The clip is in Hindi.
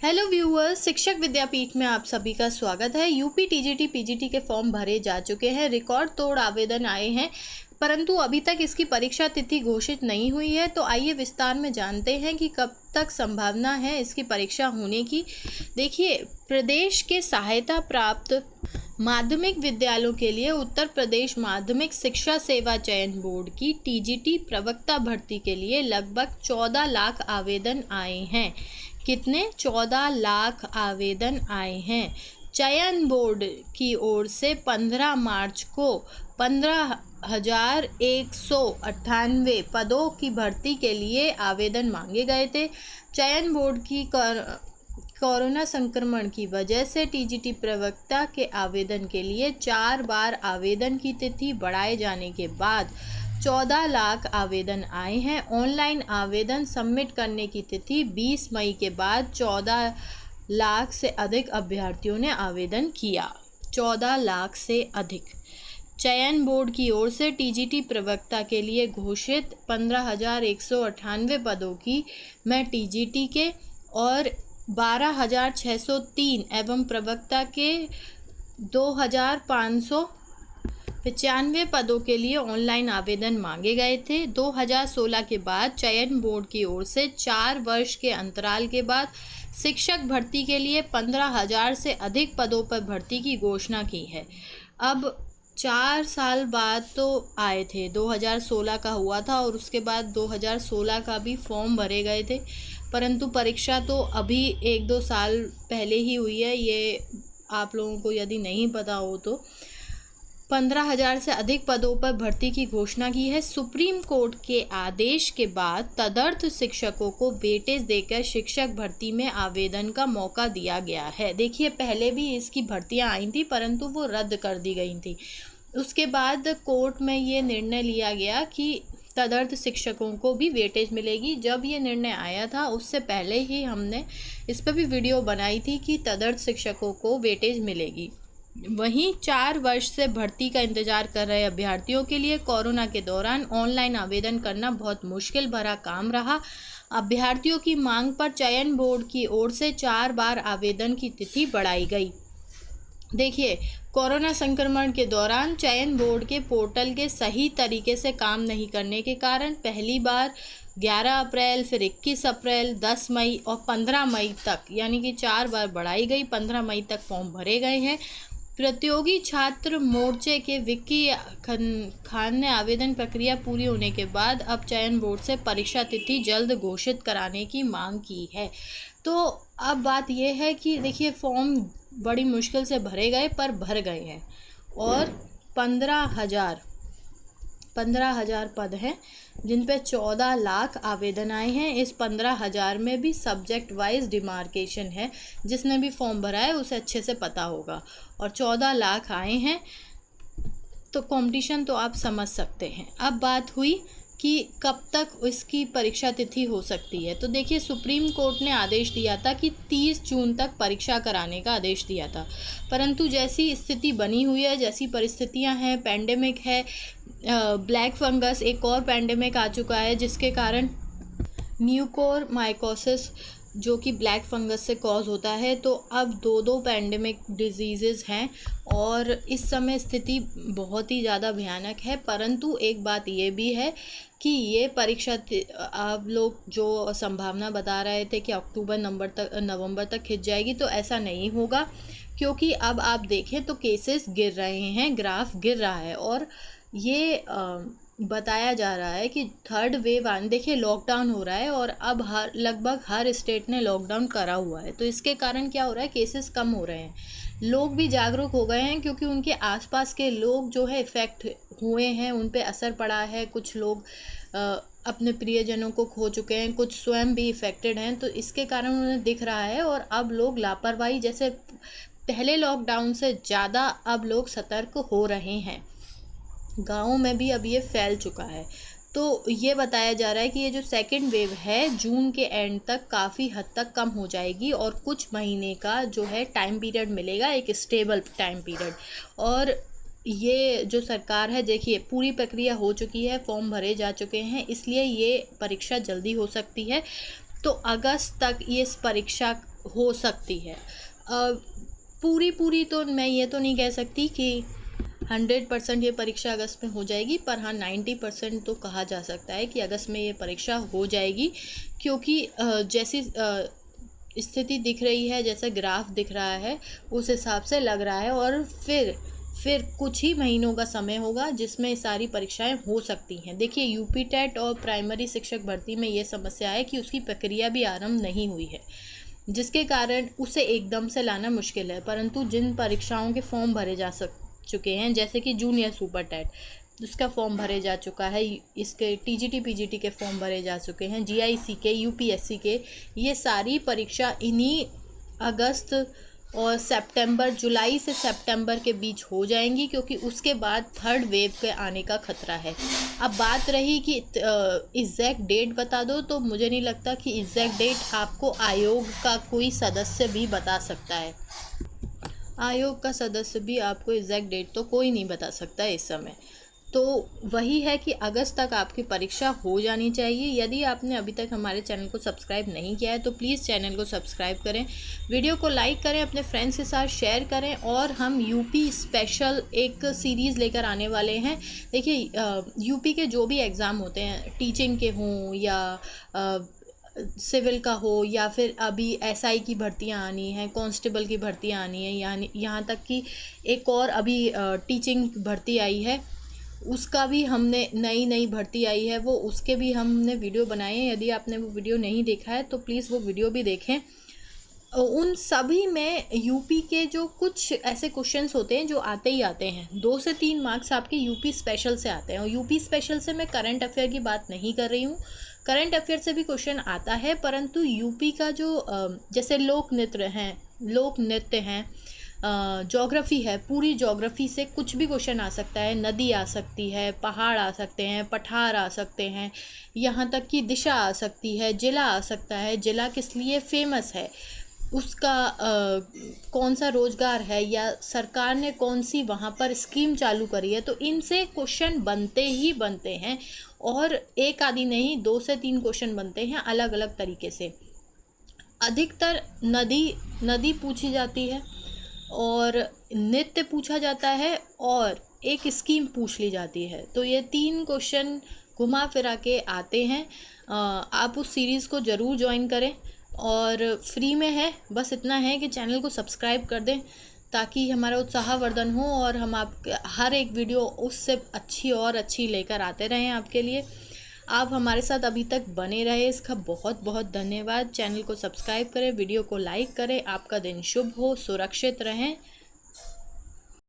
हेलो व्यूअर्स, शिक्षक विद्यापीठ में आप सभी का स्वागत है। यूपी टीजीटी पीजीटी के फॉर्म भरे जा चुके हैं। रिकॉर्ड तोड़ आवेदन आए हैं, परंतु अभी तक इसकी परीक्षा तिथि घोषित नहीं हुई है। तो आइए विस्तार में जानते हैं कि कब तक संभावना है इसकी परीक्षा होने की। देखिए, प्रदेश के सहायता प्राप्त माध्यमिक विद्यालयों के लिए उत्तर प्रदेश माध्यमिक शिक्षा सेवा चयन बोर्ड की टीजीटी प्रवक्ता भर्ती के लिए लगभग 14 लाख आवेदन आए हैं। कितने? 14 लाख आवेदन आए हैं। चयन बोर्ड की ओर से 15 मार्च को 15,198 पदों की भर्ती के लिए आवेदन मांगे गए थे। चयन बोर्ड की कोरोना संक्रमण की वजह से टीजीटी प्रवक्ता के आवेदन के लिए 4 बार आवेदन की तिथि बढ़ाए जाने के बाद 14 लाख आवेदन आए हैं। ऑनलाइन आवेदन सबमिट करने की तिथि 20 मई के बाद 14 लाख से अधिक अभ्यर्थियों ने आवेदन किया। 14 लाख से अधिक। चयन बोर्ड की ओर से टीजीटी प्रवक्ता के लिए घोषित 15,198 पदों की में टीजीटी के और 12,603 एवं प्रवक्ता के 2,595 पदों के लिए ऑनलाइन आवेदन मांगे गए थे। 2016 के बाद चयन बोर्ड की ओर से 4 वर्ष के अंतराल के बाद शिक्षक भर्ती के लिए 15,000 से अधिक पदों पर भर्ती की घोषणा की है। अब 4 साल बाद तो आए थे, 2016 का हुआ था और उसके बाद 2016 का भी फॉर्म भरे गए थे, परंतु परीक्षा तो अभी 1-2 साल पहले ही हुई है। ये आप लोगों को यदि नहीं पता हो तो 15,000 से अधिक पदों पर भर्ती की घोषणा की है। सुप्रीम कोर्ट के आदेश के बाद तदर्थ शिक्षकों को वेटेज देकर शिक्षक भर्ती में आवेदन का मौका दिया गया है। देखिए, पहले भी इसकी भर्तियां आई थी, परंतु वो रद्द कर दी गई थी। उसके बाद कोर्ट में ये निर्णय लिया गया कि तदर्थ शिक्षकों को भी वेटेज मिलेगी। जब ये निर्णय आया था उससे पहले ही हमने इस पर भी वीडियो बनाई थी कि तदर्थ शिक्षकों को वेटेज मिलेगी। वहीं 4 वर्ष से भर्ती का इंतजार कर रहे अभ्यर्थियों के लिए कोरोना के दौरान ऑनलाइन आवेदन करना बहुत मुश्किल भरा काम रहा। अभ्यर्थियों की मांग पर चयन बोर्ड की ओर से 4 बार आवेदन की तिथि बढ़ाई गई। देखिए, कोरोना संक्रमण के दौरान चयन बोर्ड के पोर्टल के सही तरीके से काम नहीं करने के कारण पहली बार 11 अप्रैल, फिर 21 अप्रैल, 10 मई और 15 मई तक, यानी कि 4 बार बढ़ाई गई। 15 मई तक फॉर्म भरे गए हैं। प्रतियोगी छात्र मोर्चे के विक्की खान ने आवेदन प्रक्रिया पूरी होने के बाद अब चयन बोर्ड से परीक्षा तिथि जल्द घोषित कराने की मांग की है। तो अब बात यह है कि देखिए, फॉर्म बड़ी मुश्किल से भरे गए पर भर गए हैं और 15,000 पद हैं जिन पे 14 लाख आवेदन आए हैं। इस 15,000 में भी सब्जेक्ट वाइज डिमार्केशन है। जिसने भी फॉर्म भरा है उसे अच्छे से पता होगा। और 14 लाख आए हैं तो कंपटीशन तो आप समझ सकते हैं। अब बात हुई कि कब तक इसकी परीक्षा तिथि हो सकती है। तो देखिए, सुप्रीम कोर्ट ने आदेश दिया था कि 30 जून तक परीक्षा कराने का आदेश दिया था, परंतु जैसी स्थिति बनी हुई है, जैसी परिस्थितियां हैं, पैंडेमिक है, ब्लैक फंगस एक और पैंडेमिक आ चुका है जिसके कारण म्यूकोरमाइकोसिस जो कि ब्लैक फंगस से कॉज होता है। तो अब 2 पैंडेमिक डिजीज़ हैं और इस समय स्थिति बहुत ही ज़्यादा भयानक है। परंतु एक बात ये भी है कि ये परीक्षा आप लोग जो संभावना बता रहे थे कि अक्टूबर नवंबर तक खिंच जाएगी, तो ऐसा नहीं होगा, क्योंकि अब आप देखें तो केसेस गिर रहे हैं, ग्राफ गिर रहा है और ये बताया जा रहा है कि 3rd वेव आने। देखिए, लॉकडाउन हो रहा है और अब लगभग हर स्टेट ने लॉकडाउन करा हुआ है, तो इसके कारण क्या हो रहा है, केसेस कम हो रहे हैं। लोग भी जागरूक हो गए हैं क्योंकि उनके आसपास के लोग जो है इफ़ेक्ट हुए हैं, उन पे असर पड़ा है। कुछ लोग अपने प्रियजनों को खो चुके हैं, कुछ स्वयं भी इफ़ेक्टेड हैं, तो इसके कारण उन्हें दिख रहा है। और अब लोग लापरवाही, जैसे पहले लॉकडाउन से ज़्यादा अब लोग सतर्क हो रहे हैं। गाँव में भी अब ये फैल चुका है। तो ये बताया जा रहा है कि ये जो 2nd वेव है जून के एंड तक काफ़ी हद तक कम हो जाएगी और कुछ महीने का जो है टाइम पीरियड मिलेगा, एक स्टेबल टाइम पीरियड। और ये जो सरकार है, देखिए, पूरी प्रक्रिया हो चुकी है, फॉर्म भरे जा चुके हैं, इसलिए ये परीक्षा जल्दी हो सकती है। तो अगस्त तक ये इस परीक्षा हो सकती है। पूरी तो मैं ये तो नहीं कह सकती कि 100% ये परीक्षा अगस्त में हो जाएगी, पर हाँ 90% तो कहा जा सकता है कि अगस्त में ये परीक्षा हो जाएगी, क्योंकि जैसी स्थिति दिख रही है, जैसा ग्राफ दिख रहा है, उस हिसाब से लग रहा है। और फिर कुछ ही महीनों का समय होगा जिसमें सारी परीक्षाएं हो सकती हैं। देखिए, यूपी टेट और प्राइमरी शिक्षक भर्ती में ये समस्या है कि उसकी प्रक्रिया भी आरंभ नहीं हुई है, जिसके कारण उसे एकदम से लाना मुश्किल है। परंतु जिन परीक्षाओं के फॉर्म भरे जा चुके हैं, जैसे कि जूनियर सुपर टेट, उसका फॉर्म भरे जा चुका है, इसके टीजीटी पीजीटी के फॉर्म भरे जा चुके हैं, जीआईसी के, यूपीएससी के, ये सारी परीक्षा इन्हीं अगस्त और सितंबर, जुलाई से सितंबर के बीच हो जाएंगी, क्योंकि उसके बाद थर्ड वेव के आने का खतरा है। अब बात रही कि एग्जैक्ट डेट बता दो, तो मुझे नहीं लगता कि एग्जैक्ट डेट आपको आयोग का कोई सदस्य भी बता सकता है। आयोग का सदस्य भी आपको एग्जैक्ट डेट तो कोई नहीं बता सकता इस समय। तो वही है कि अगस्त तक आपकी परीक्षा हो जानी चाहिए। यदि आपने अभी तक हमारे चैनल को सब्सक्राइब नहीं किया है तो प्लीज़ चैनल को सब्सक्राइब करें, वीडियो को लाइक करें, अपने फ्रेंड्स के साथ शेयर करें। और हम यूपी स्पेशल एक सीरीज़ लेकर आने वाले हैं। देखिए, यूपी के जो भी एग्ज़ाम होते हैं, टीचिंग के हों या सिविल का हो, या फिर अभी एसआई की भर्तियां आनी हैं, कांस्टेबल की भर्तियां आनी है, यानी यहाँ तक कि एक और अभी टीचिंग भर्ती आई है, उसका भी हमने नई भर्ती आई है, वो उसके भी हमने वीडियो बनाए हैं। यदि आपने वो वीडियो नहीं देखा है तो प्लीज़ वो वीडियो भी देखें। उन सभी में यूपी के जो कुछ ऐसे क्वेश्चंस होते हैं जो आते ही आते हैं, 2 से 3 मार्क्स आपके यूपी स्पेशल से आते हैं। और यूपी स्पेशल से मैं करंट अफेयर की बात नहीं कर रही हूँ, करंट अफेयर से भी क्वेश्चन आता है, परंतु यूपी का जो जैसे लोक नृत्य हैं, ज्योग्राफी है, पूरी ज्योग्राफी से कुछ भी क्वेश्चन आ सकता है। नदी आ सकती है, पहाड़ आ सकते हैं, पठार आ सकते हैं, यहाँ तक कि दिशा आ सकती है, जिला आ सकता है, जिला किस लिए फेमस है, उसका कौन सा रोजगार है, या सरकार ने कौन सी वहाँ पर स्कीम चालू करी है। तो इनसे क्वेश्चन बनते ही बनते हैं, और एक आदि नहीं, 2 से 3 क्वेश्चन बनते हैं अलग अलग तरीके से। अधिकतर नदी पूछी जाती है, और नृत्य पूछा जाता है, और एक स्कीम पूछ ली जाती है। तो ये 3 क्वेश्चन घुमा फिरा के आते हैं। आप उस सीरीज़ को ज़रूर ज्वाइन करें, और फ्री में है। बस इतना है कि चैनल को सब्सक्राइब कर दें, ताकि हमारा उत्साहवर्धन हो और हम आप हर एक वीडियो उससे अच्छी और अच्छी लेकर आते रहें आपके लिए। आप हमारे साथ अभी तक बने रहे, इसका बहुत बहुत धन्यवाद। चैनल को सब्सक्राइब करें, वीडियो को लाइक करें। आपका दिन शुभ हो, सुरक्षित रहें।